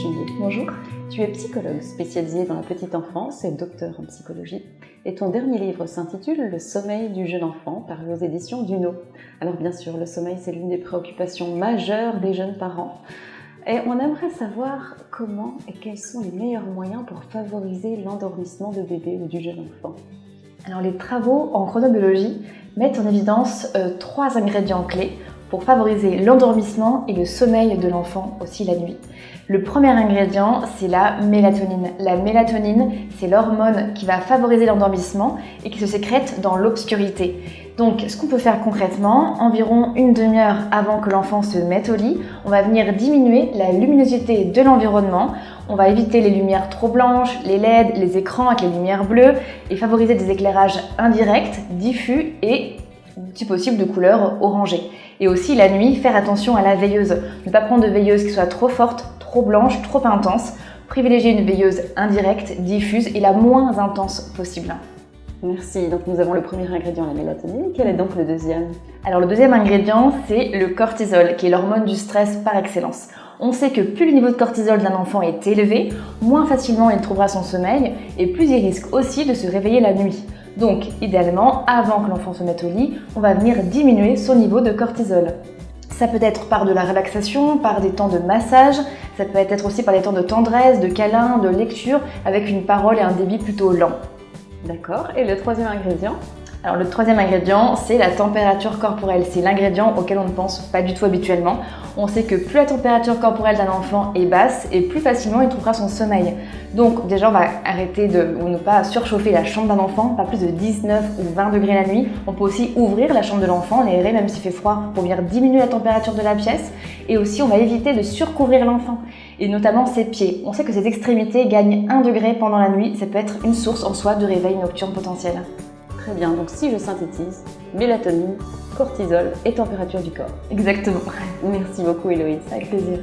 Chunier. Bonjour. Tu es psychologue spécialisée dans la petite enfance et docteur en psychologie. Et ton dernier livre s'intitule « Le sommeil du jeune enfant » paru aux éditions Duno. Alors bien sûr, le sommeil, c'est l'une des préoccupations majeures des jeunes parents. Et on aimerait savoir comment et quels sont les meilleurs moyens pour favoriser l'endormissement de bébé ou du jeune enfant. Alors les travaux en chronobiologie mettent en évidence 3 ingrédients clés pour favoriser l'endormissement et le sommeil de l'enfant aussi la nuit. Le premier ingrédient, c'est la mélatonine. La mélatonine, c'est l'hormone qui va favoriser l'endormissement et qui se sécrète dans l'obscurité. Donc, ce qu'on peut faire concrètement, environ une demi-heure avant que l'enfant se mette au lit, on va venir diminuer la luminosité de l'environnement. On va éviter les lumières trop blanches, les LED, les écrans avec les lumières bleues et favoriser des éclairages indirects, diffus et, si possible, de couleur orangée. Et aussi, la nuit, faire attention à la veilleuse. Ne pas prendre de veilleuse qui soit trop forte, trop blanche, trop intense. Privilégier une veilleuse indirecte, diffuse et la moins intense possible. Merci. Donc nous avons le premier ingrédient, la mélatonine. Quel est donc le deuxième ? Alors le deuxième ingrédient, c'est le cortisol, qui est l'hormone du stress par excellence. On sait que plus le niveau de cortisol d'un enfant est élevé, moins facilement il trouvera son sommeil et plus il risque aussi de se réveiller la nuit. Donc, idéalement, avant que l'enfant se mette au lit, on va venir diminuer son niveau de cortisol. Ça peut être par de la relaxation, par des temps de massage, ça peut être aussi par des temps de tendresse, de câlin, de lecture, avec une parole et un débit plutôt lent. D'accord. Et le troisième ingrédient ? Alors le troisième ingrédient, c'est la température corporelle. C'est l'ingrédient auquel on ne pense pas du tout habituellement. On sait que plus la température corporelle d'un enfant est basse et plus facilement il trouvera son sommeil. Donc déjà on va arrêter ou ne pas surchauffer la chambre d'un enfant, pas plus de 19 ou 20 degrés la nuit. On peut aussi ouvrir la chambre de l'enfant, l'aérer même s'il fait froid pour venir diminuer la température de la pièce. Et aussi on va éviter de surcouvrir l'enfant et notamment ses pieds. On sait que ses extrémités gagnent 1 degré pendant la nuit. Ça peut être une source en soi de réveil nocturne potentiel. Très bien, donc si je synthétise, mélatonine, cortisol et température du corps. Exactement. Merci beaucoup Héloïse. Avec plaisir.